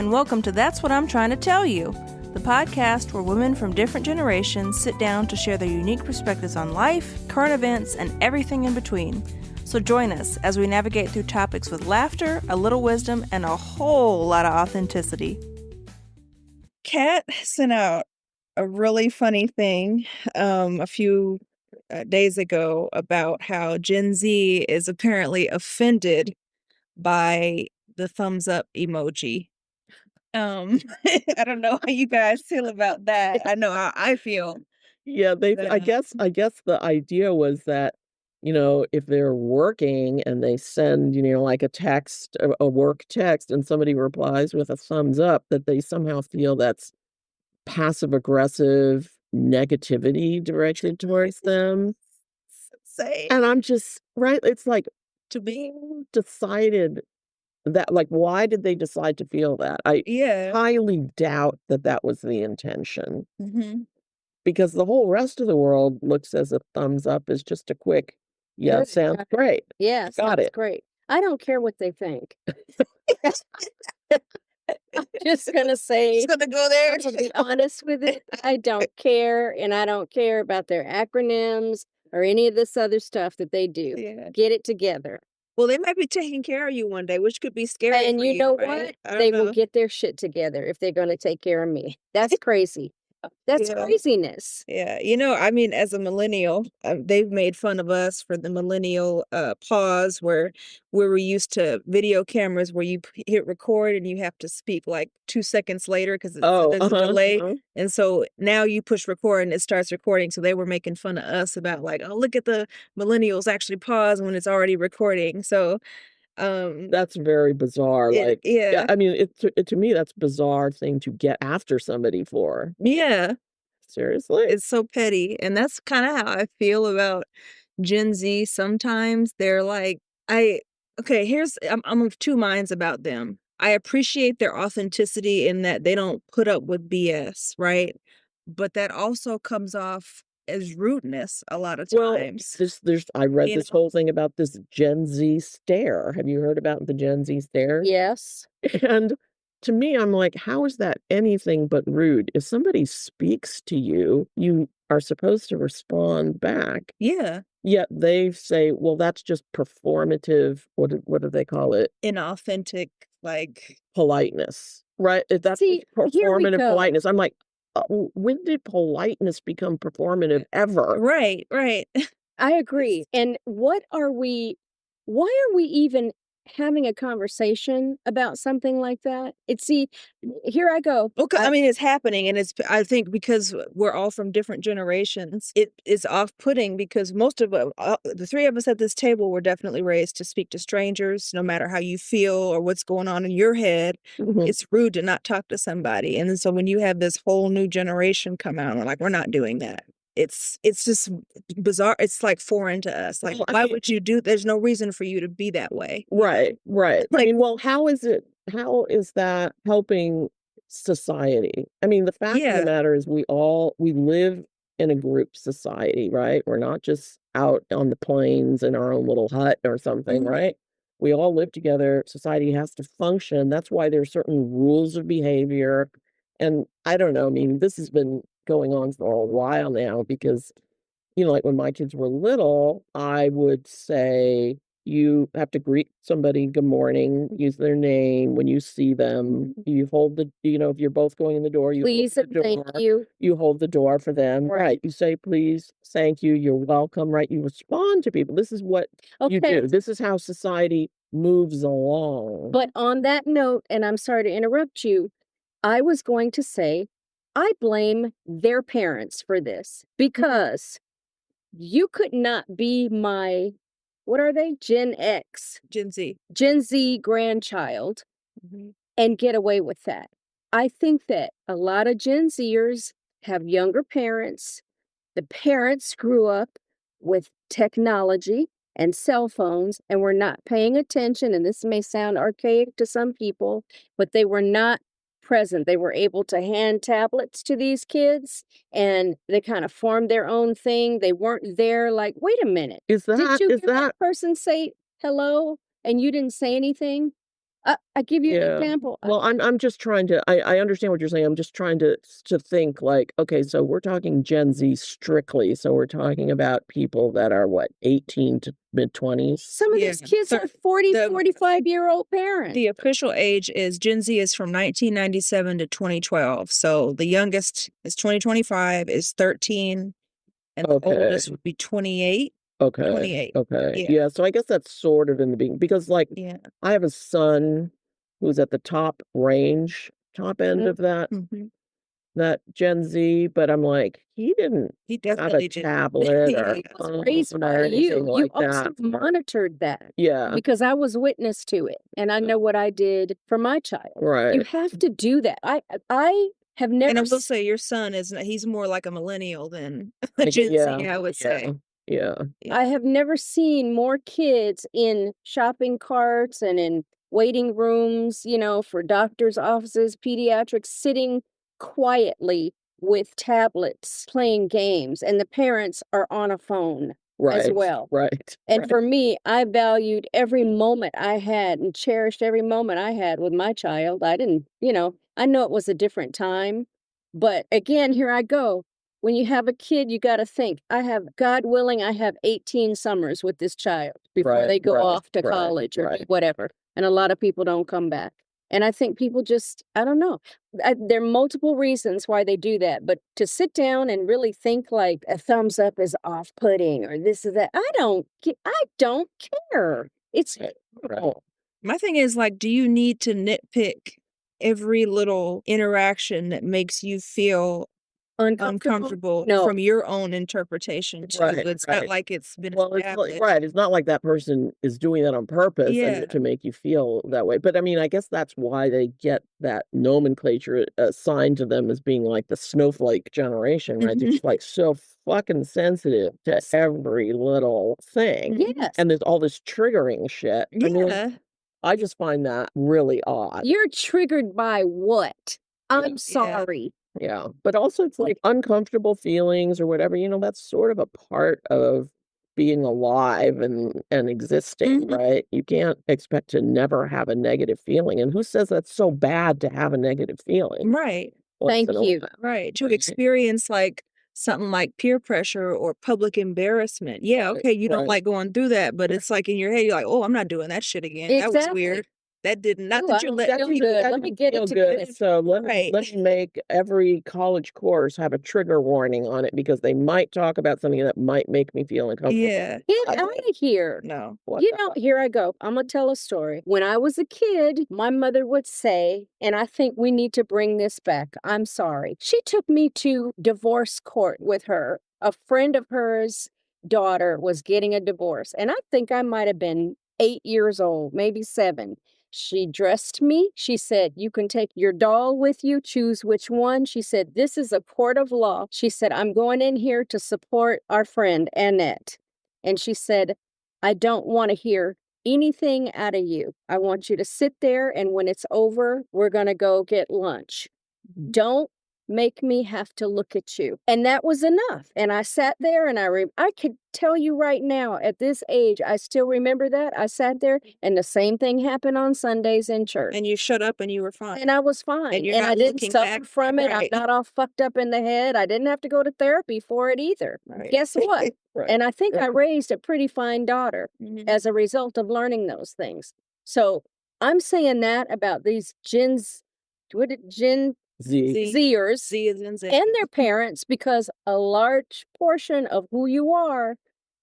and welcome to That's What I'm Trying to Tell You, the podcast where women from different generations sit down to share their unique perspectives on life, current events, and everything in between. So join us as we navigate through topics with laughter, a little wisdom, and a whole lot of authenticity. Kat sent out a really funny thing a few days ago about how Gen Z is apparently offended by the thumbs up emoji. I don't know how you guys feel about that. I know how I feel. Yeah, I guess the idea was that, if they're working and they send, like a text, a work text, and somebody replies with a thumbs up, that they somehow feel that's passive aggressive negativity directed towards them. Say And I'm just, right? It's like, to me, who decided that, like, why did they decide to feel that? I yeah. highly doubt that that was the intention. Mm-hmm. Because the whole rest of the world looks as a thumbs up as just a quick, "Yeah, Good. sounds great. Yeah, Got sounds it." great. I don't care what they think. I'm just gonna say, Just gonna go there. I'm gonna be honest with it. I don't care, and I don't care about their acronyms or any of this other stuff that they do. Yeah. Get it together. Well, they might be taking care of you one day, which could be scary And for you you, know right? what? I They don't will know. get their shit together if they're gonna take care of me. That's crazy. That's Yeah. craziness. Yeah, as a millennial, they've made fun of us for the millennial pause where we're used to video cameras where you hit record and you have to speak like 2 seconds later because there's a delay. And so now you push record and it starts recording. So they were making fun of us about like, oh, look at the millennials actually pause when it's already recording. So That's very bizarre, like, yeah, yeah. I mean, to me, that's a bizarre thing to get after somebody for. Yeah. Seriously? It's so petty. And that's kind of how I feel about Gen Z. Sometimes they're like, I'm of two minds about them. I appreciate their authenticity in that they don't put up with BS, right? But that also comes off as rudeness a lot of Well, times. I read You this know? whole thing about this Gen Z stare. Have you heard about the Gen Z stare? Yes. And to me, I'm like, how is that anything but rude? If somebody speaks to you, you are supposed to respond back. Yeah. Yet they say, well, that's just performative. What do they call it? Inauthentic, like, Politeness, right? That's See, here we performative go. politeness. I'm like, when did politeness become performative ever? right. I agree. And why are we even having a conversation about something like that? Here I go. Okay, it's happening, and I think because we're all from different generations, it is off-putting because most of the three of us at this table were definitely raised to speak to strangers, no matter how you feel or what's going on in your head. Mhm. It's rude to not talk to somebody, and then so when you have this whole new generation come out, we're like, we're not doing that. It's just bizarre. It's like foreign to us. Like, Well, I why mean- would you do? There's no reason for you to be that way. Right. I Like, mean, well, how is that helping society? I mean, the fact of the yeah, matter is we live in a group society, right? We're not just out on the plains in our own little hut or something, Mhm. right? We all live together. Society has to function. That's why there's certain rules of behavior. And I don't know, I mean, this has been going on for a while now because like when my kids were little, I would say, you have to greet somebody, good morning, use their name when you see them. You hold if you're both going in the door, you hold Please the and thank door. you. You hold the door for them. Right. Right. You say, please, thank you, you're welcome, right? You respond to people. This is what you Okay. do. This is how society moves along. But on that note, and I'm sorry to interrupt you, I was going to say I blame their parents for this because you could not be my, what are they? Gen X, Gen Z. Gen Z grandchild Mhm. and get away with that. I think that a lot of Gen Zers have younger parents. The parents grew up with technology and cell phones and were not paying attention. And this may sound archaic to some people, but they were not present. They were able to hand tablets to these kids and they kind of formed their own thing. They weren't there like, wait a minute. Is Did that you is hear that that person say hello and you didn't say anything? I give you an Yeah. example. Well, I'm just trying to I understand what you're saying. I'm just trying to think like, okay, so we're talking Gen Z strictly. So we're talking about people that are what, 18 to mid-20s? Some of Yeah. these kids So have 40, the 45-year-old parents. the official age is Gen Z is from 1997 to 2012. So the youngest is 2025 is 13, and the Okay. oldest would be 28. Okay. 28. Okay. Yeah. Yeah, so I guess that's sort of in the beginning because like Yeah. I have a son who's at the top end of Mhm. that Gen Z, but I'm like, he didn't He have a definitely did. tablet or He was phone raised or by anything you. You like also that. monitored that Yeah, because I was witness to it, and I know what I did for my child. You right. have to do that. I have And never I will say your son he's more like a millennial than a Like, Gen Z, yeah, I would say. yeah. Yeah. I have never seen more kids in shopping carts and in waiting rooms, for doctors' offices, pediatrics, sitting quietly with tablets, playing games, and the parents are on a phone as Right, well. right, And right. for me, I valued every moment I had and cherished every moment I had with my child. I didn't, I know it was a different time, but again, here I go. When you have a kid, you got to think, God willing, I have 18 summers with this child before Right, they go right, off to right, college or right. whatever. And a lot of people don't come back. And I think people just, I don't know. There are multiple reasons why they do that, but to sit down and really think like a thumbs up is off-putting or this is that, I don't care. It's Right, right. horrible. My thing is like, do you need to nitpick every little interaction that makes you feel uncomfortable No, from your own interpretation too? Right, It's right. not like it's been Well, it's like established. right, it's not like that person is doing that on purpose Yeah. and to make you feel that way, but I mean, I guess that's why they get that nomenclature assigned to them as being like the snowflake generation, right? They're Mhm. just like so fucking sensitive to every little thing, yes, and there's all this triggering shit. I mean, Yeah. I just find that really odd. you're triggered by what? I'm Yeah. sorry. Yeah, but also it's like uncomfortable feelings or whatever, that's sort of a part of being alive and existing, Mhm. right? You can't expect to never have a negative feeling. And who says that's so bad to have a negative feeling Right. once Thank in a you. while? Right. To Right, experience like something like peer pressure or public embarrassment. Yeah, right, okay, you don't right. like going through that, but it's like in your head, you're like, oh, I'm not doing that shit again. That was Exactly. weird. That didn't not Ooh, that I you don't let feel That good. Let me didn't get feel it good. together. So right. let me make every college course have a trigger warning on it because they might talk about something that might make me feel uncomfortable. Yeah. Get I out mean, of here. No. what the fuck? Here I go. I'm going to tell a story. When I was a kid, my mother would say, and I think we need to bring this back. I'm sorry. She took me to divorce court with her. A friend of hers' daughter was getting a divorce, and I think I might have been 8 years old, maybe 7. She dressed me. She said, you can take your doll with you, choose which one. She said, this is a court of law. She said, I'm going in here to support our friend, Annette. And she said, I don't want to hear anything out of you. I want you to sit there, and when it's over, we're going to go get lunch. Don't make me have to look at you. And that was enough. And I sat there and I could tell you right now at this age, I still remember that. I sat there and the same thing happened on Sundays in church. And you shut up and you were fine. And I was fine. you're And I not didn't looking suffer back. from it. I'm Right. not all fucked up in the head. I didn't have to go to therapy for it either. Right. Guess what? Right. And I think I Right. raised a pretty fine daughter Mhm. as a result of learning those things. So I'm saying that about these Gen Z. Zers Z is in Z. and their parents, because a large portion of who you are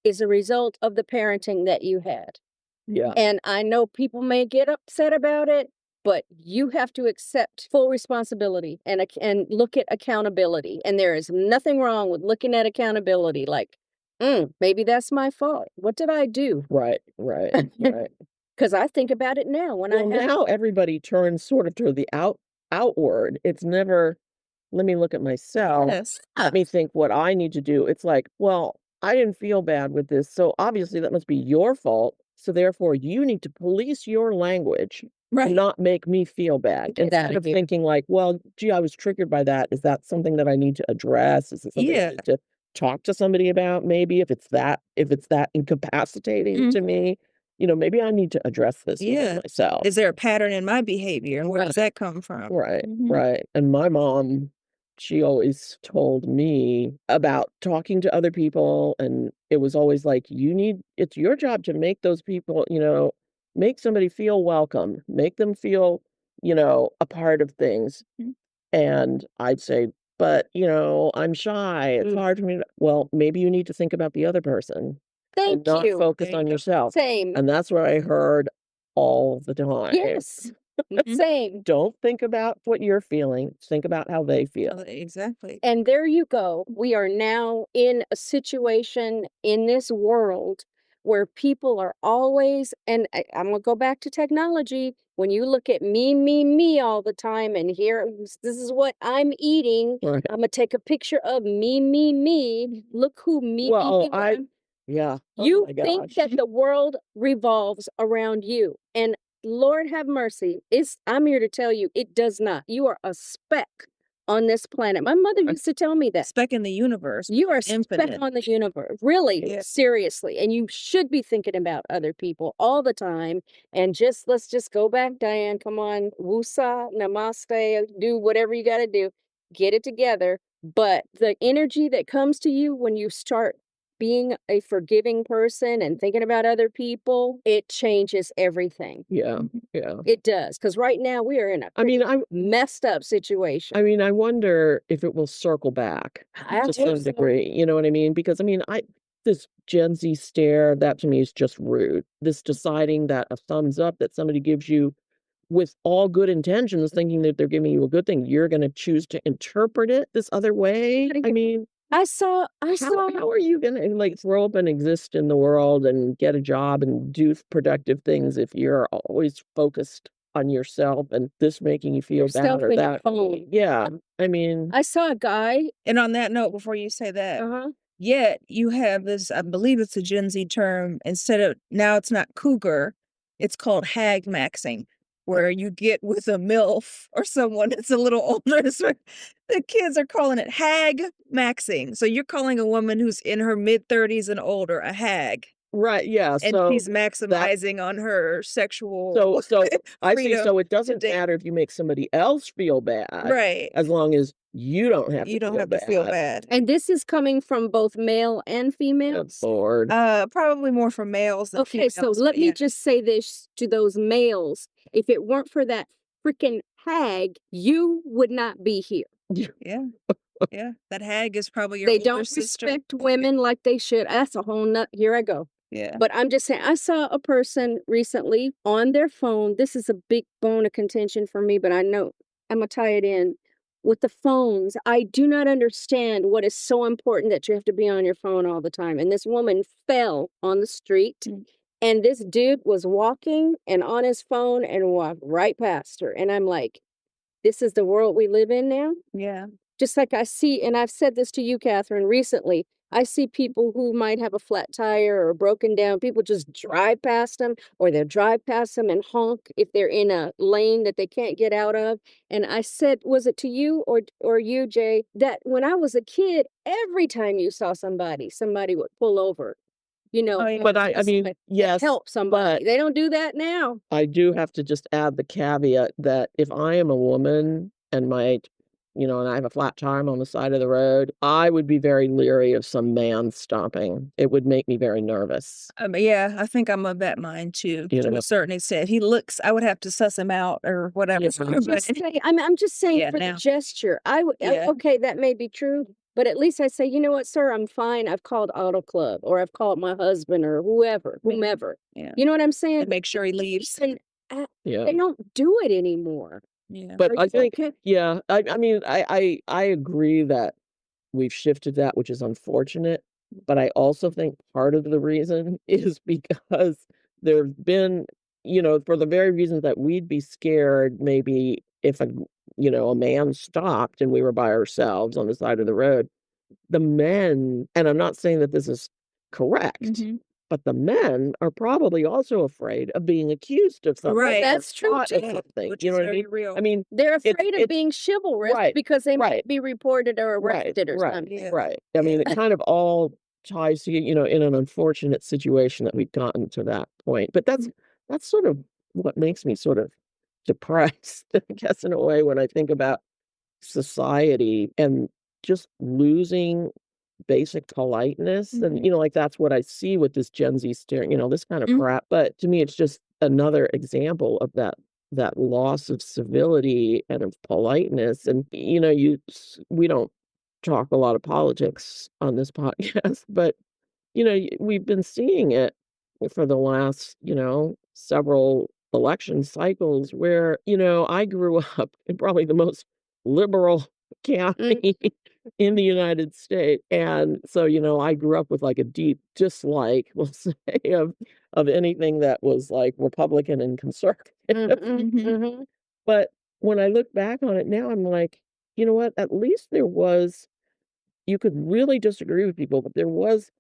is a result of the parenting that you had. Yeah. And I know people may get upset about it, but you have to accept full responsibility and look at accountability. And there is nothing wrong with looking at accountability like, maybe that's my fault. What did I do? Right, right, right. Because I think about it now when Well, now everybody turns sort of to the outward. It's never, let me look at myself. Yes. Let me think what I need to do. It's like, well, I didn't feel bad with this, so obviously that must be your fault. So therefore, you need to police your language and Right. not make me feel bad. Get Instead outta of here. thinking like, well, gee, I was triggered by that. Is that something that I need to address? Is it something I Yeah. need to talk to somebody about? Maybe if it's that incapacitating to me. maybe I need to address this within Yeah. myself. Is there a pattern in my behavior, and where does that come from? Right, Mhm. right. And my mom, she always told me about talking to other people, and it was always like, it's your job to make those people, make somebody feel welcome, make them feel, a part of things. Mhm. And I'd say, but, I'm shy. It's hard for me to, well, maybe you need to think about the other person and Thank not you. focus There you on go. yourself. Same. And that's what I heard all the time. Yes. Mhm. Same. Don't think about what you're feeling. Think about how they feel. Exactly. And there you go. We are now in a situation in this world where people are always, and I'm going to go back to technology. When you look at me all the time, and this is what I'm eating. Right. I'm going to take a picture of me. Look who me. Well, what I'm- yeah. Oh You my think gosh. that the world revolves around you. And Lord have mercy. I'm here to tell you, it does not. You are a speck on this planet. My mother used to tell me that. Speck in the universe. You are a speck Infinite. on the universe. Really, Yeah. seriously. And you should be thinking about other people all the time. And let's just go back, Diane. Come on. Wusa, namaste, do whatever you got to do. Get it together. But the energy that comes to you when you start being a forgiving person and thinking about other people, it changes everything. Yeah. Mhm. Yeah. It does. Because right now we are in a I mean, messed up situation. I wonder if it will circle back I to hope some so. degree. You know what I mean? Because this Gen Z stare, that to me is just rude. This deciding that a thumbs up that somebody gives you with all good intentions, thinking that they're giving you a good thing, you're going to choose to interpret it this other way. I mean, I saw how are you gonna, like, throw up and exist in the world and get a job and do productive things if you're always focused on yourself and this making you feel bad yourself or and your that? phone. Yeah, I mean, I saw a guy. And on that note, before you say that, Uh-huh. yet you have this, I believe it's a Gen Z term, now it's not cougar, it's called hag maxing, where you get with a MILF or someone that's a little older. So the kids are calling it hag maxing. So you're calling a woman who's in her mid-30s and older a hag, right, yeah, and so she's that maximizing on her sexual so I see, freedom so it to doesn't date. matter if you make somebody else feel bad, Right. as long as you don't have You to don't feel have to feel bad. bad. And this is coming from both male and Good females. Lord. Probably more for males than Okay, so females, let but me yeah. just say this to those males. If it weren't for that freaking hag, you would not be here. Yeah. Yeah. That hag is probably your They older don't sister. respect women like they should. That's a whole nut. Here I go. Yeah. But I'm just saying, I saw a person recently on their phone. This is a big bone of contention for me, but I know I'm going to tie it in with the phones. I do not understand what is so important that you have to be on your phone all the time. And this woman fell on the street, Mm. and this dude was walking and on his phone and walked right past her. And I'm like, this is the world we live in now? Yeah. Just like I see, and I've said this to you, Catherine, recently, I see people who might have a flat tire or broken down. People just drive past them, or they'll drive past them and honk if they're in a lane that they can't get out of. And I said, was it to you or you, Jay, that when I was a kid, every time you saw somebody would pull over, Oh, yeah. But I mean, to yes, help somebody. but They don't do that now. I do have to just add the caveat that if I am a woman and and I have a flat tire, I'm on the side of the road, I would be very leery of some man stopping. It would make me very nervous, Yeah, I think I'm of that mind too, you to know? a certain extent. I would have to suss him out or whatever. Yeah. But I'm just saying yeah, for the now. gesture. Yeah. Okay, that may be true, but at least I say, you know what, sir, I'm fine. I've called Auto Club, or I've called my husband, or whomever. Yeah. You know what I'm saying? And make sure he leaves. And, uh, Yeah. they don't do it anymore. Yeah. But Are I you think, okay? yeah, I mean, I agree that we've shifted that, which is unfortunate. But I also think part of the reason is because there's been, for the very reasons that we'd be scared maybe if a man stopped and we were by ourselves on the side of the road. The men, and I'm not saying that this is correct, Mhm. but the men are probably also afraid of being accused of something. Right. or That's true, caught of too. something. Which You know is what I very mean? real. I mean, They're it's afraid of being chivalrous right, because they right. might be reported or Right, arrested or right, something. Yeah. right. I mean, Yeah. it kind of all ties to, in an unfortunate situation that we've gotten to that point. But that's sort of what makes me sort of depressed, I guess, in a way, when I think about society and just losing basic politeness. And, like that's what I see with this Gen Z steering, this kind of crap. But to me, it's just another example of that loss of civility and of politeness. And, we don't talk a lot of politics on this podcast, but we've been seeing it for the last, several election cycles where, I grew up in probably the most liberal county in the United States. And so, I grew up with like a deep dislike, we'll say, of anything that was like Republican and conservative. But when I look back on it now, I'm like, you know what? At least you could really disagree with people, but there was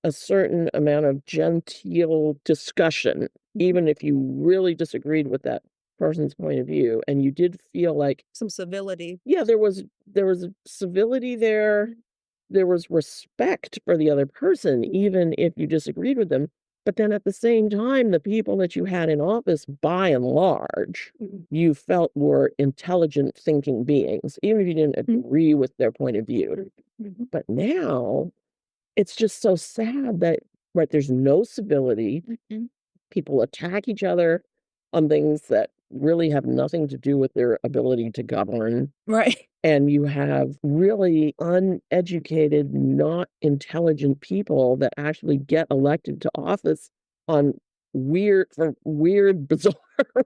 a certain amount of genteel discussion, even if you really disagreed with that person's point of view, and you did feel like Some civility. yeah, there was civility there. There was respect for the other person, even if you disagreed with them. But then at the same time, the people that you had in office, by and large, you felt were intelligent thinking beings, even if you didn't agree with their point of view. But now it's just so sad that, right, there's no civility. People attack each other on things that really have nothing to do with their ability to govern. Right. And you have really uneducated, not intelligent people that actually get elected to office on for weird, bizarre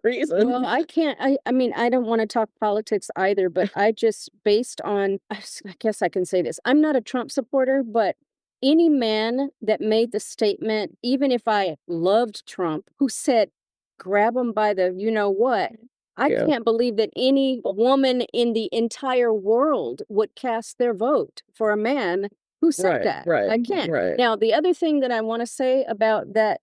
reasons. Well, I mean, I don't want to talk politics either, but based on, I guess I can say this. I'm not a Trump supporter, but any man that made the statement, even if I loved Trump, who said, grab him by the you know what, I Yeah. can't believe that any woman in the entire world would cast their vote for a man who said Right, that. right, I can't. right. Now, the other thing that I want to say about that,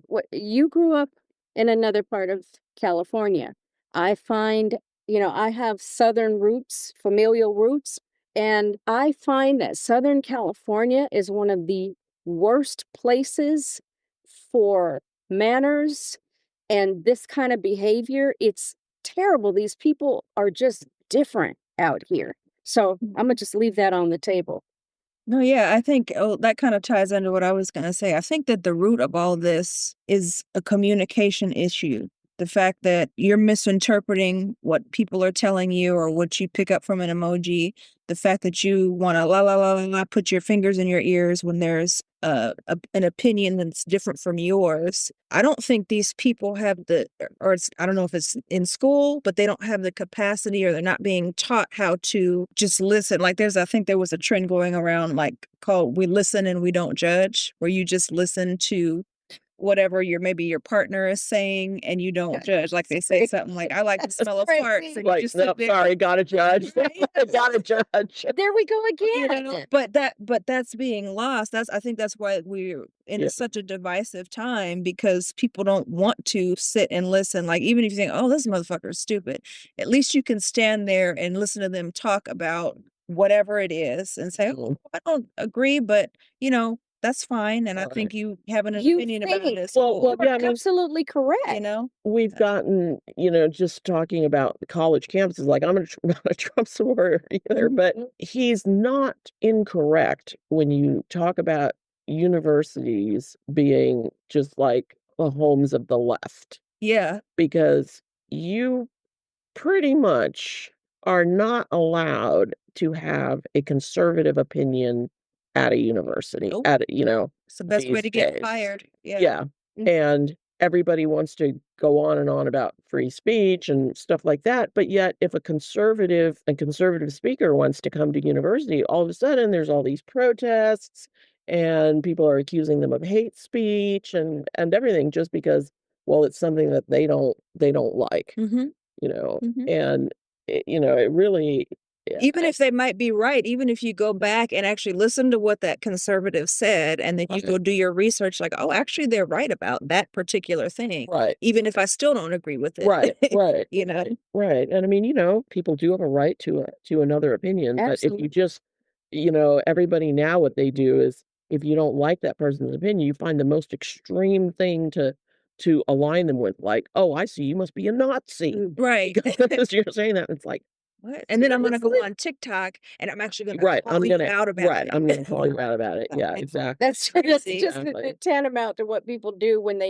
what you grew up in another part of California. I find, I have Southern roots, familial roots, and I find that Southern California is one of the worst places for manners and this kind of behavior. It's terrible. These people are just different out here. So I'm gonna just leave that on the table. No, yeah, I think that kind of ties into what I was going to say. I think that the root of all this is a communication issue. The fact that you're misinterpreting what people are telling you or what you pick up from an emoji. The fact that you want to la la la la la put your fingers in your ears when there's an opinion that's different from yours. I don't think these people have I don't know if it's in school, but they don't have the capacity or they're not being taught how to just listen. Like I think there was a trend going around like called We Listen and We Don't Judge, where you just listen to whatever maybe your partner is saying and you don't judge. Like they say something like, I like the smell of farts. And you Like, just no, sit there. sorry, gotta judge. Gotta judge. There we go You again. know, but that's being lost. I think that's why we're in Yeah. such a divisive time, because people don't want to sit and listen. Like, even if you think, oh, this motherfucker is stupid, at least you can stand there and listen to them talk about whatever it is and say, oh, I don't agree, but that's fine. And I think Right. you have an You opinion about think. it as Well, cool. yeah, I mean, Absolutely correct. we've gotten, just talking about the college campuses, like I'm not a Trump supporter either, but he's not incorrect when you talk about universities being just like the homes of the left, Yeah. because you pretty much are not allowed to have a conservative opinion at a university, Nope. It's the best way these to get days. fired. Yeah. Yeah. And everybody wants to go on and on about free speech and stuff like that. But yet, if a conservative speaker wants to come to university, all of a sudden there's all these protests and people are accusing them of hate speech and everything just because, well, it's something that they don't like, Mm-hmm. and it really, Even if they might be right, even if you go back and actually listen to what that conservative said, and then you go do your research, like, oh, actually, they're right about that particular thing. right. Even if I still don't agree with it. Right, right. Right. And I mean, people do have a right to another opinion, but if you Absolutely. just, everybody now, what they do is if you don't like that person's opinion, you find the most extreme thing to align them with, like, "Oh, I see, you must be a Nazi." Right. Because you're saying that, it's like, What? And then I'm gonna go seriously? on TikTok and I'm actually gonna Right, call you out about right, it. I'm gonna call you out about it. Yeah, exactly. That's Crazy. just Exactly. tantamount to what people do when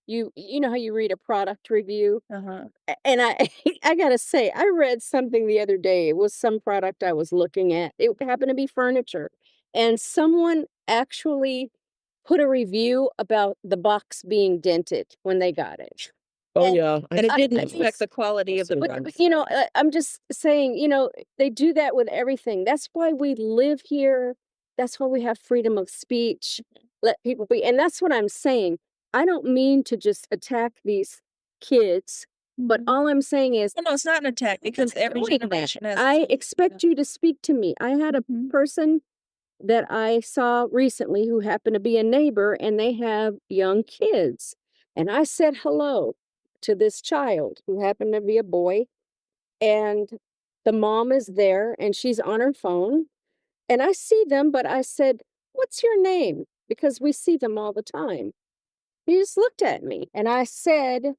you know how you read a product review? Uh-huh. And I I gotta say, I read something the other day. It was some product I was looking at. It happened to be furniture. And someone actually put a review about the box being dented when they got it. Oh, And yeah, And it I didn't mean, affect the quality of the But- book. but, you know, I'm just saying, you know, they do that with everything. That's why we live here. That's why we have freedom of speech. Let people be. And that's what I'm saying. I don't mean to just attack these kids, but all I'm saying is Well, no, it's not an attack because every doing that. generation has. I expect you to speak to me. I had a Mhm. person that I saw recently who happened to be a neighbor, and they have young kids. And I said hello to this child who happened to be a boy, and the mom is there and she's on her phone. And I see them, but I said, "What's your name?" Because we see them all the time. He just looked at me and I said,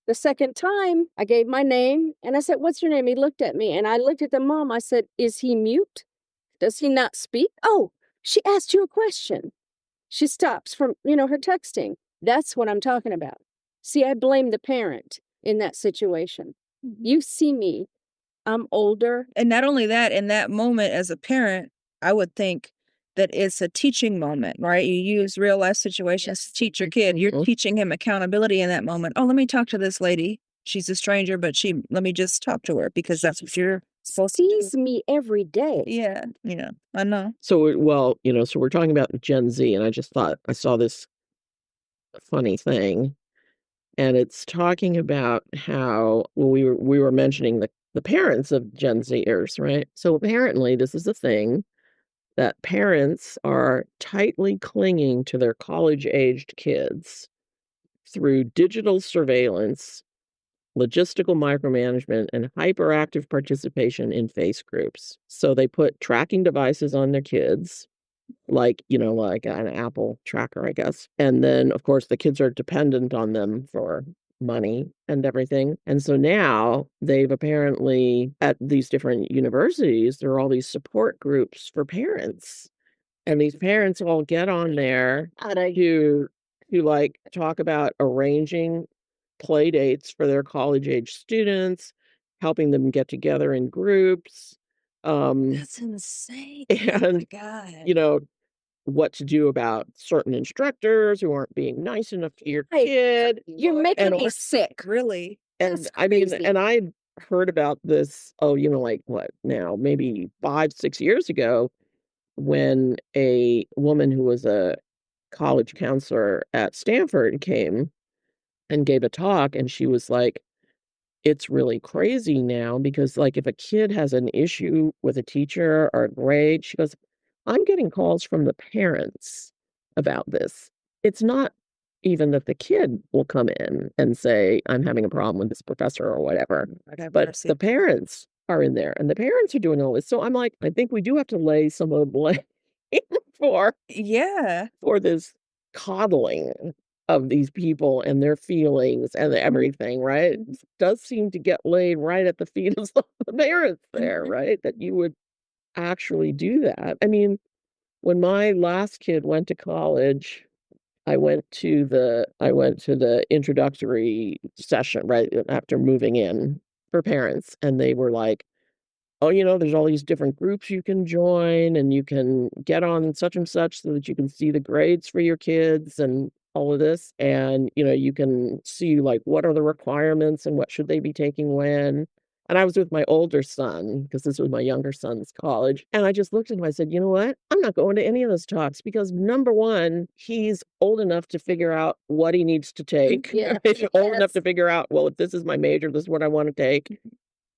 the second time I gave my name and I said, "What's your name?" He looked at me and I looked at the mom. I said, "Is he mute? Does he not speak?" "Oh, she asked you a question." She stops from, you know, her texting. That's what I'm talking about. See, I blame the parent in that situation. You see me, I'm older. And not only that, in that moment as a parent, I would think that it's a teaching moment, right? You use real life situations to teach your kid. You're Mhm. teaching him accountability in that moment. Oh, let me talk to this lady. She's a stranger, but let me just talk to her because that's what you're supposed to do. Sees me every day. Yeah, I know. So, well, so we're talking about Gen Z, and I just thought I saw this funny thing, and it's talking about how well, we were mentioning the parents of Gen Zers, right? So apparently, this is a thing that parents are tightly clinging to their college-aged kids through digital surveillance, logistical micromanagement, and hyperactive participation in face groups. So they put tracking devices on their kids, like, like an Apple tracker, I guess. And then, of course, the kids are dependent on them for money and everything. And so now they've apparently, at these different universities, there are all these support groups for parents. And these parents all get on there to like talk about arranging play dates for their college age students, helping them get together in groups. That's insane. Oh my And God. what to do about certain instructors who aren't being nice enough to your Hey, kid. You're making And me sick. Really? And That's I mean, crazy. and I heard about this, like what now, maybe 5, 6 years ago, when a woman who was a college counselor at Stanford came and gave a talk, and she was like, it's really crazy now because, like, if a kid has an issue with a teacher or a grade, she goes, "I'm getting calls from the parents about this." It's not even that the kid will come in and say, "I'm having a problem with this professor," or whatever, Lord have but mercy. the parents are in there, and the parents are doing all this. So I'm like, I think we do have to lay some of the blame for Yeah. this coddling of these people and their feelings and everything, right? It does seem to get laid right at the feet of the parents there, Mhm. right? That you would actually do that. I mean, when my last kid went to college, I went to the introductory session right after moving in for parents, and they were like, "Oh, there's all these different groups you can join, and you can get on such and such so that you can see the grades for your kids and all of this. And, you can see like what are the requirements and what should they be taking when." And I was with my older son because this was my younger son's college. And I just looked at him. I said, "You know what? I'm not going to any of those talks because number one, he's old enough to figure out what he needs to take. Yes, He's old enough yes. to figure out, well, if this is my major, this is what I want to take.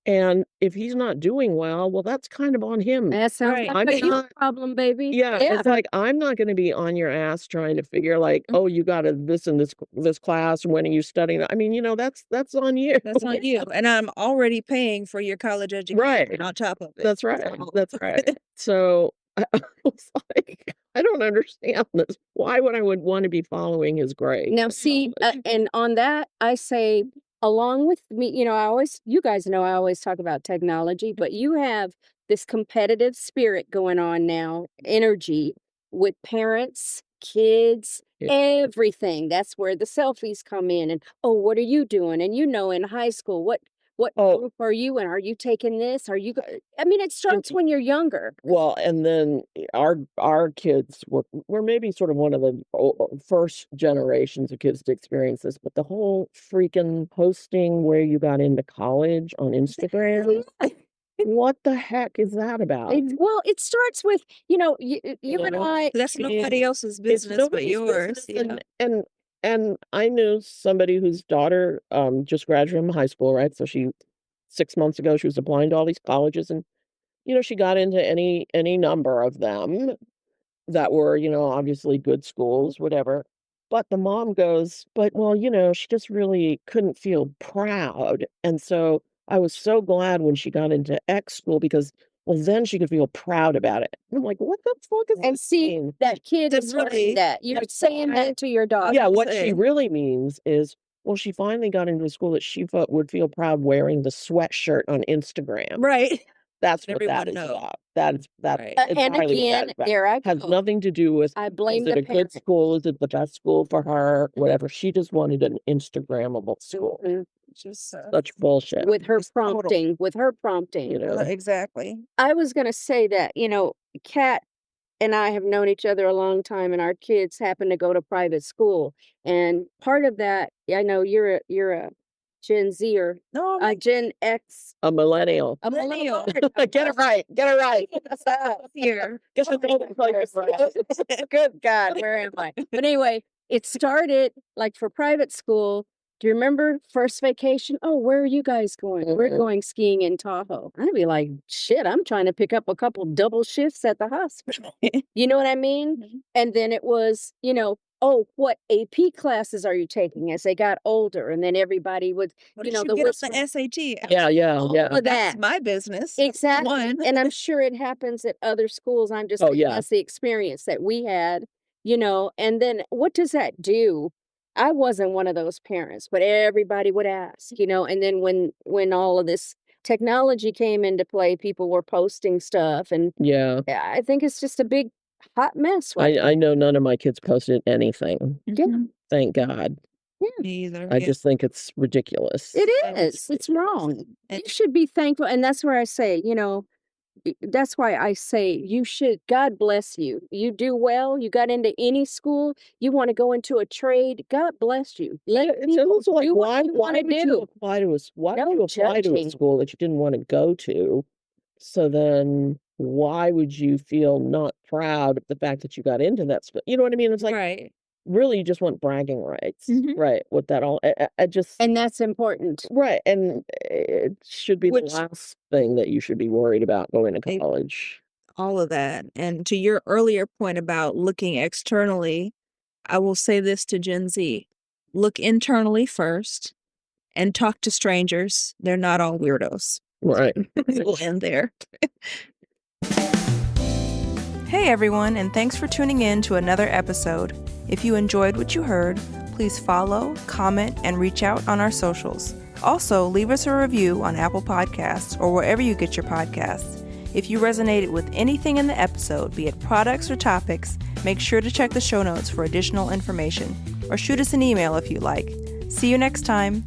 And if he's not doing well, that's kind of on him. That sounds Right. like I'm a you not problem, baby. Yeah, Yeah. it's like, I'm not gonna be on your ass trying to figure like, "Oh, you got a this and this class, when are you studying that?" I mean, that's on you. That's on you. And I'm already paying for your college education Right. on top of it. That's right, So that's right. So, I was like I don't understand this. Why would I would want to be following his grades? Now, see, and on that, I say, along with me, you guys know I always talk about technology, but you have this competitive spirit going on now, energy with parents, kids, Yeah. everything. That's where the selfies come in. And, oh, what are you doing? And in high school, what Oh. group are you in? Are you taking this? I mean, it starts when you're younger. Well, and then our kids were maybe sort of one of the first generations of kids to experience this, but the whole freaking posting where you got into college on Instagram, what the heck is that about? It starts with, you and know, I. That's nobody else's It's business but nobody's yours. business, Yeah. and I knew somebody whose daughter just graduated from high school, right? So 6 months ago she was applying to all these colleges, and she got into any number of them that were, obviously good schools, whatever. But the mom goes, "But, well, she just really couldn't feel proud." And so I was so glad when she got into X school because, well, then she could feel proud about it. And I'm like, "What the fuck is And that see, mean?" that kid That's is learning really- that. You're That's saying that to your daughter. Yeah, what she say. really means is, well, she finally got into a school that she would feel proud wearing the sweatshirt on Instagram. Right. That's Let what that everyone is know. about. That's Right. And entirely what that again, is about. there I Has go. nothing to do with, I is blame it the a good parent. school? Is it the best school for her? Whatever. She just wanted an Instagrammable school. Mhm. Just Such bullshit. With her Just total. prompting, You know. Exactly. I was going to say that, Kat and I have known each other a long time, and our kids happen to go to private school. And part of that, I know you're a Gen Z or No, I'm a like Gen X. A millennial. A Millennial. Get it right. Get it right. here. Get your nomenclature right. Good God, where am I? But anyway, it started like for private school. Do you remember first vacation? Oh, where are you guys going? We're Mhm. going skiing in Tahoe. I'd be like, shit, I'm trying to pick up a couple double shifts at the hospital. You know what I mean? Mhm. And then it was, oh, what AP classes are you taking as they got older? And then everybody would, What you did know, you the get on whisper. the SAT? Yeah. All of That's that. my business. Exactly. One. And I'm sure it happens at other schools. I'm just Oh, saying yeah. that's the experience that we had, and then what does that do? I wasn't one of those parents, but everybody would ask, and then when all of this technology came into play, people were posting stuff, and Yeah. I think it's just a big hot mess right I know none of my kids posted anything. Yeah. Mhm. Thank God. Me either. I Yeah. just think it's ridiculous. It It's is. It's wrong. And- You should be thankful. And that's where I say, that's why I say you should, God bless you. You do well. You got into any school. You want to go into a trade. God bless you. Let It's people also like, do why what you want to would you do. apply to why No would you apply to a judging. school that you didn't want to go to? So then why would you feel not proud of the fact that you got into that school? You know what I mean? It's like, right. really, you just want bragging rights, Mhm. right? With that all, I just, And that's important. right. And it should be Which- the last thing that you should be worried about going to Ex- college. All of that. And to your earlier point about looking externally, I will say this to Gen Z. Look internally first and talk to strangers. They're not all weirdos. Right. We'll end there. Hey everyone, and thanks for tuning in to another episode. If you enjoyed what you heard, please follow, comment, and reach out on our socials. Also, leave us a review on Apple Podcasts or wherever you get your podcasts. If you resonated with anything in the episode, be it products or topics, make sure to check the show notes for additional information, or shoot us an email if you like. See you next time.